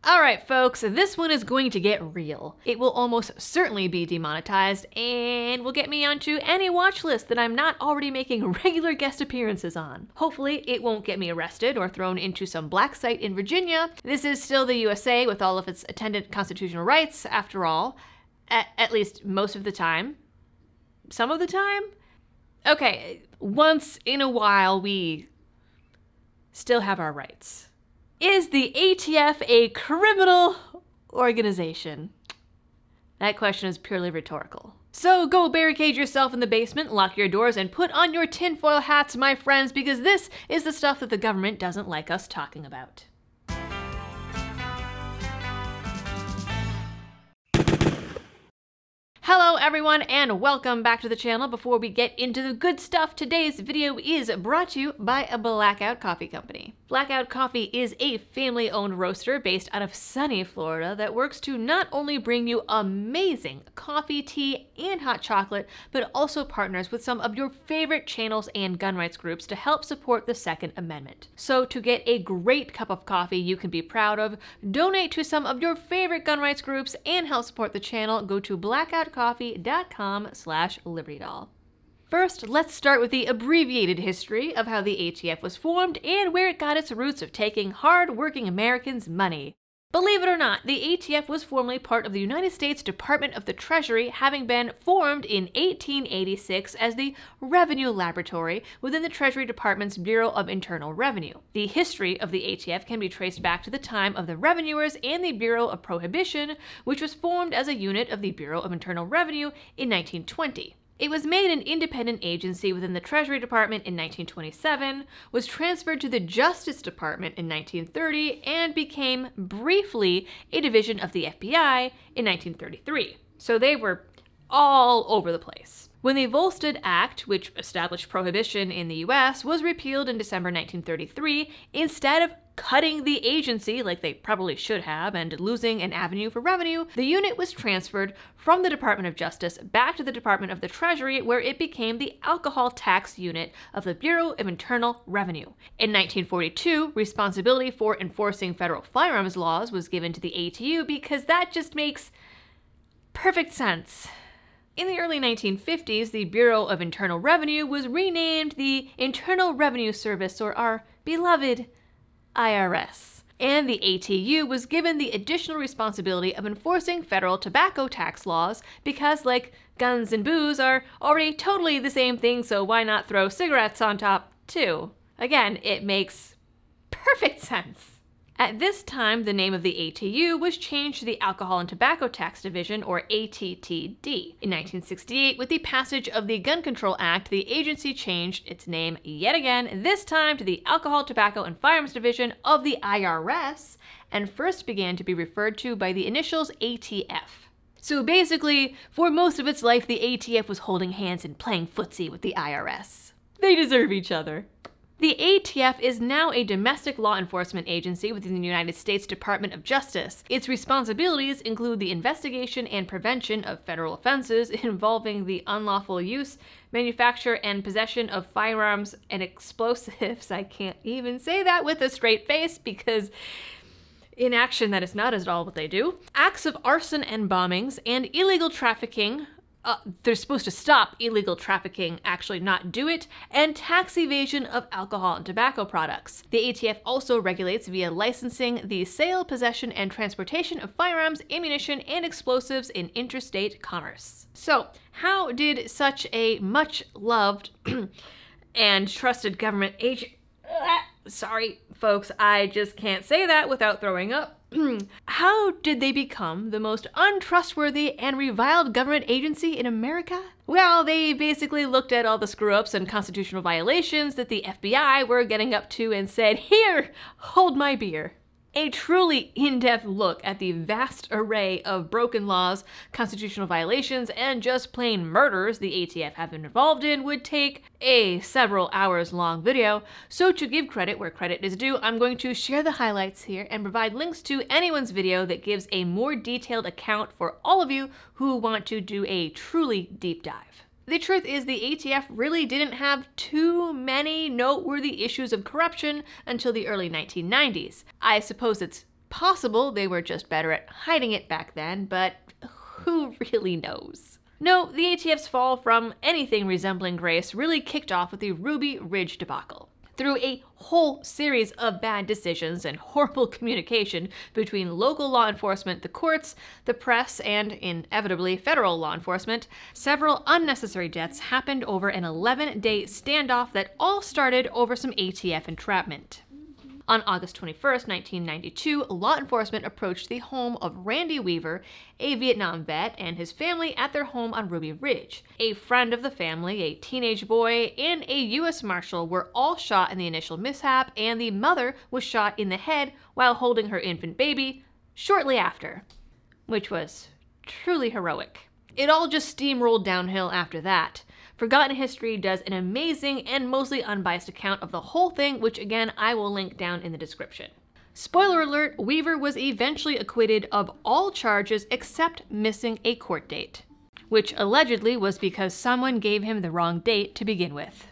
Alright folks, this one is going to get real. It will almost certainly be demonetized and will get me onto any watch list that I'm not already making regular guest appearances on. Hopefully it won't get me arrested or thrown into some black site in Virginia. This is still the USA with all of its attendant constitutional rights, after all. At least most of the time. Some of the time? Okay, once in a while we still have our rights. Is the ATF a criminal organization? That question is purely rhetorical. So go barricade yourself in the basement, lock your doors, and put on your tinfoil hats, my friends, because this is the stuff that the government doesn't like us talking about. Hello everyone and welcome back to the channel. Before we get into the good stuff, today's video is brought to you by a Blackout Coffee company. Blackout Coffee is a family-owned roaster based out of sunny Florida that works to not only bring you amazing coffee, tea, and hot chocolate, but also partners with some of your favorite channels and gun rights groups to help support the Second Amendment. So to get a great cup of coffee you can be proud of, donate to some of your favorite gun rights groups, and help support the channel, go to blackoutcoffee.com/libertydoll. First, let's start with the abbreviated history of how the ATF was formed and where it got its roots of taking hard-working Americans' money. Believe it or not, the ATF was formerly part of the United States Department of the Treasury, having been formed in 1886 as the Revenue Laboratory within the Treasury Department's Bureau of Internal Revenue. The history of the ATF can be traced back to the time of the Revenuers and the Bureau of Prohibition, which was formed as a unit of the Bureau of Internal Revenue in 1920. It was made an independent agency within the Treasury Department in 1927, was transferred to the Justice Department in 1930, and became briefly a division of the FBI in 1933. So they were all over the place. When the Volstead Act, which established prohibition in the US, was repealed in December 1933, instead of cutting the agency like they probably should have and losing an avenue for revenue, the unit was transferred from the Department of Justice back to the Department of the Treasury, where it became the alcohol tax unit of the Bureau of Internal Revenue. In 1942, responsibility for enforcing federal firearms laws was given to the ATU because that just makes perfect sense. In the early 1950s, the Bureau of Internal Revenue was renamed the Internal Revenue Service, or our beloved IRS. And the ATU was given the additional responsibility of enforcing federal tobacco tax laws because, like, guns and booze are already totally the same thing, so why not throw cigarettes on top, too? Again, it makes perfect sense. At this time, the name of the ATU was changed to the Alcohol and Tobacco Tax Division, or ATTD. In 1968, with the passage of the Gun Control Act, the agency changed its name yet again, this time to the Alcohol, Tobacco, and Firearms Division of the IRS, and first began to be referred to by the initials ATF. So basically, for most of its life, the ATF was holding hands and playing footsie with the IRS. They deserve each other. The ATF is now a domestic law enforcement agency within the United States Department of Justice. Its responsibilities include the investigation and prevention of federal offenses involving the unlawful use, manufacture, and possession of firearms and explosives. I can't even say that with a straight face because in action that is not at all what they do. Acts of arson and bombings, and illegal trafficking. They're supposed to stop illegal trafficking, actually not do it, and tax evasion of alcohol and tobacco products. The ATF also regulates via licensing the sale, possession, and transportation of firearms, ammunition, and explosives in interstate commerce. So, how did such a much-loved and trusted government agent... Sorry, folks, I just can't say that without throwing up. How did they become the most untrustworthy and reviled government agency in America? Well, they basically looked at all the screw-ups and constitutional violations that the FBI were getting up to and said, "Here, hold my beer." A truly in-depth look at the vast array of broken laws, constitutional violations, and just plain murders the ATF have been involved in would take a several hours long video, so to give credit where credit is due, I'm going to share the highlights here and provide links to anyone's video that gives a more detailed account for all of you who want to do a truly deep dive. The truth is the ATF really didn't have too many noteworthy issues of corruption until the early 1990s. I suppose it's Possible they were just better at hiding it back then, but who really knows? No, the ATF's fall from anything resembling grace really kicked off with the Ruby Ridge debacle. Through a whole series of bad decisions and horrible communication between local law enforcement, the courts, the press, and inevitably federal law enforcement, several unnecessary deaths happened over an 11-day standoff that all started over some ATF entrapment. On August 21, 1992, law enforcement approached the home of Randy Weaver, a Vietnam vet, and his family at their home on Ruby Ridge. A friend of the family, a teenage boy, and a U.S. Marshal were all shot in the initial mishap, and the mother was shot in the head while holding her infant baby shortly after, which was truly heroic. It all just steamrolled downhill after that. Forgotten History does an amazing and mostly unbiased account of the whole thing, which again I will link down in the description. Spoiler alert, Weaver was eventually acquitted of all charges except missing a court date, which allegedly was because someone gave him the wrong date to begin with.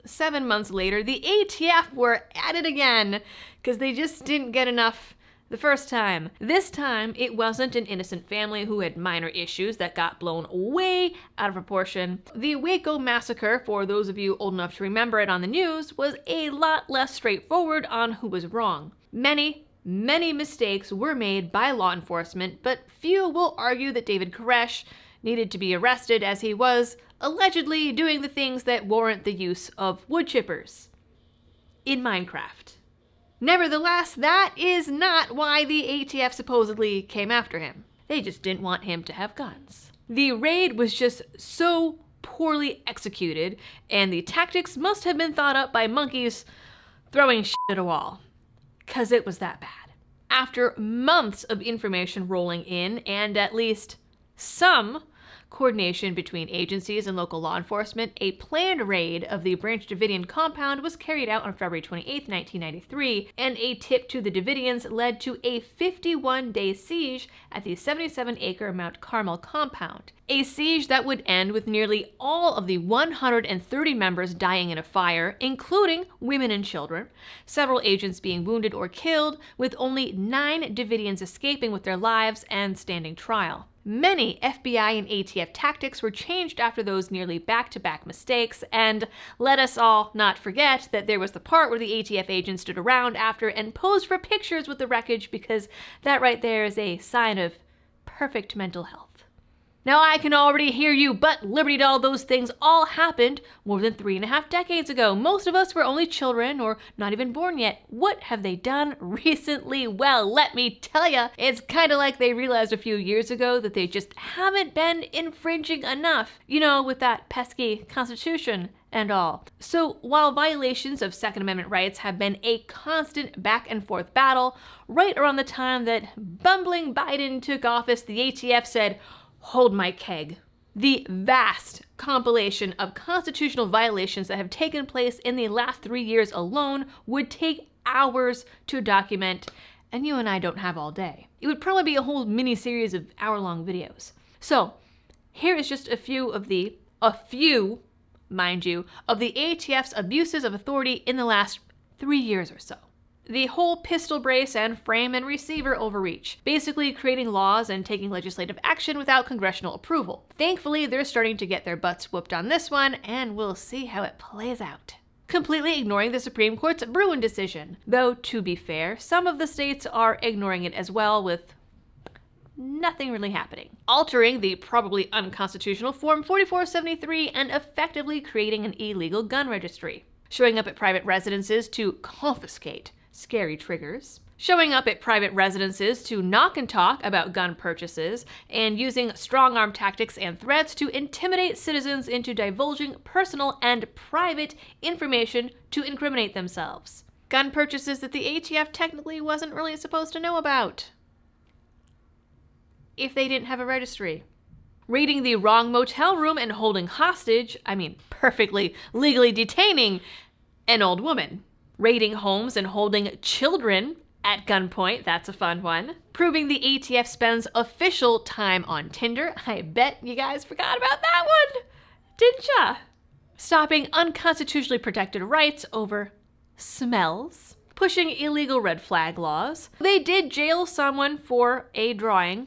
7 months later, the ATF were at it again, because they just didn't get enough the first time. This time, it wasn't an innocent family who had minor issues that got blown way out of proportion. The Wakeo Massacre, for those of you old enough to remember it on the news, was a lot less straightforward on who was wrong. Many mistakes were made by law enforcement, but few will argue that David Koresh needed to be arrested, as he was allegedly doing the things that warrant the use of wood chippers in Minecraft. Nevertheless, that is not why the ATF supposedly came after him. They just didn't want him to have guns. The raid was just so poorly executed, and the tactics must have been thought up by monkeys throwing shit at a wall, 'cause it was that bad. After months of information rolling in and at least some coordination between agencies and local law enforcement, a planned raid of the Branch Davidian compound was carried out on February 28, 1993, and a tip to the Davidians led to a 51-day siege at the 77-acre Mount Carmel compound. A siege that would end with nearly all of the 130 members dying in a fire, including women and children, several agents being wounded or killed, with only 9 Davidians escaping with their lives and standing trial. Many FBI and ATF tactics were changed after those nearly back-to-back mistakes, and let us all not forget that there was the part where the ATF agents stood around after and posed for pictures with the wreckage, because that right there is a sign of perfect mental health. Now I can already hear you, but Liberty Doll, those things all happened more than 3.5 decades ago. Most of us were only children or not even born yet. What have they done recently? Well, let me tell ya, it's kind of like they realized a few years ago that they just haven't been infringing enough, you know, with that pesky Constitution and all. So while violations of Second Amendment rights have been a constant back and forth battle, right around the time that bumbling Biden took office, the ATF said, "Hold my keg." The vast compilation of constitutional violations that have taken place in the last 3 years alone would take hours to document, and you and I don't have all day. It would probably be a whole mini-series of hour-long videos. So here is just a few, mind you, of the ATF's abuses of authority in the last 3 years or so. The whole pistol brace and frame and receiver overreach, basically creating laws and taking legislative action without congressional approval. Thankfully, they're starting to get their butts whooped on this one, and we'll see how it plays out. Completely ignoring the Supreme Court's Bruin decision, though to be fair, some of the states are ignoring it as well, with nothing really happening. Altering the probably unconstitutional Form 4473 and effectively creating an illegal gun registry. Showing up at private residences to confiscate scary triggers, showing up at private residences to knock and talk about gun purchases, and using strong-arm tactics and threats to intimidate citizens into divulging personal and private information to incriminate themselves. Gun purchases that the ATF technically wasn't really supposed to know about if they didn't have a registry. Raiding the wrong motel room and holding hostage, perfectly legally detaining an old woman. Raiding homes and holding children at gunpoint, that's a fun one. Proving the ATF spends official time on Tinder. I bet you guys forgot about that one, didn't ya? Stopping unconstitutionally protected rights over smells. pushing illegal red flag laws. They did jail someone for a drawing,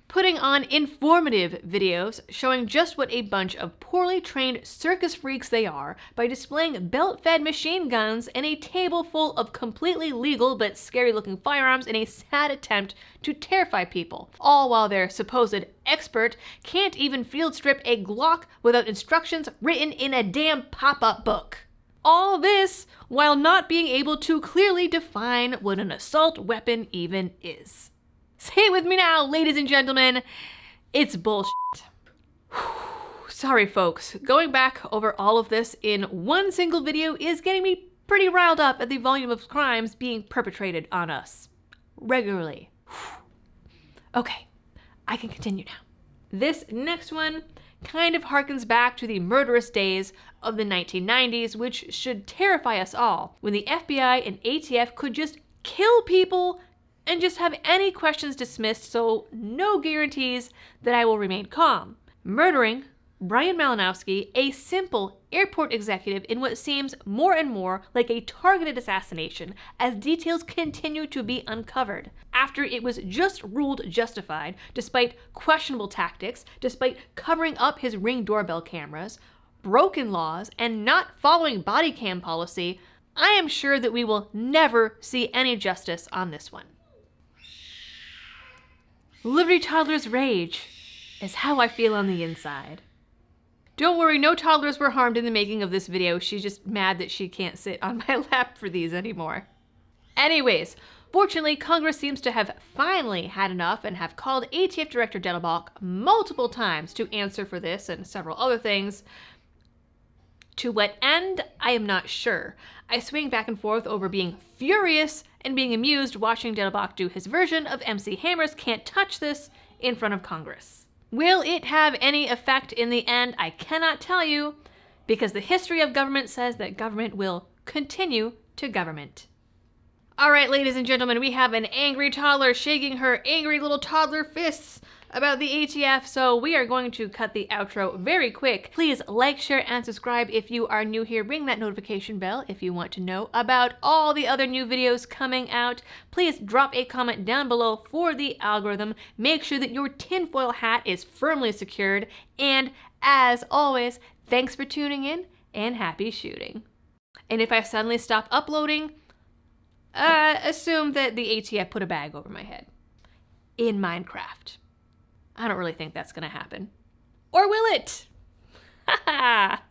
putting on informative videos showing just what a bunch of poorly trained circus freaks they are by displaying belt-fed machine guns and a table full of completely legal but scary-looking firearms in a sad attempt to terrify people, all while their supposed expert can't even field strip a Glock without instructions written in a damn pop-up book. All this while not being able to clearly define what an assault weapon even is. Say it with me now, ladies and gentlemen, it's bullshit. Sorry folks, going back over all of this in one single video is getting me pretty riled up at the volume of crimes being perpetrated on us regularly. Okay, I can continue now. This next one kind of harkens back to the murderous days of the 1990s, which should terrify us all, when the FBI and ATF could just kill people and just have any questions dismissed, so no guarantees that I will remain calm. Murdering Brian Malinowski, a simple airport executive, in what seems more and more like a targeted assassination as details continue to be uncovered. After it was just ruled justified, despite questionable tactics, despite covering up his Ring doorbell cameras, broken laws, and not following body cam policy, I am sure that we will never see any justice on this one. Liberty Toddler's rage is how I feel on the inside. Don't worry, no toddlers were harmed in the making of this video. She's just mad that she can't sit on my lap for these anymore. Anyways, fortunately, Congress seems to have finally had enough and have called ATF Director Dettelbach multiple times to answer for this and several other things. To what end, I am not sure. I swing back and forth over being furious and being amused watching Dettelbach do his version of MC Hammer's Can't Touch This in front of Congress. Will it have any effect in the end? I cannot tell you, because the history of government says that government will continue to government. All right, ladies and gentlemen, we have an angry toddler shaking her angry little toddler fists about the ATF, so we are going to cut the outro very quick. Please like, share, and subscribe if you are new here. Ring that notification bell if you want to know about all the other new videos coming out. Please drop a comment down below for the algorithm. Make sure that your tinfoil hat is firmly secured. And as always, thanks for tuning in and happy shooting. And if I suddenly stop uploading, assume that the ATF put a bag over my head in Minecraft. I don't really think that's gonna happen. Or will it? Ha ha!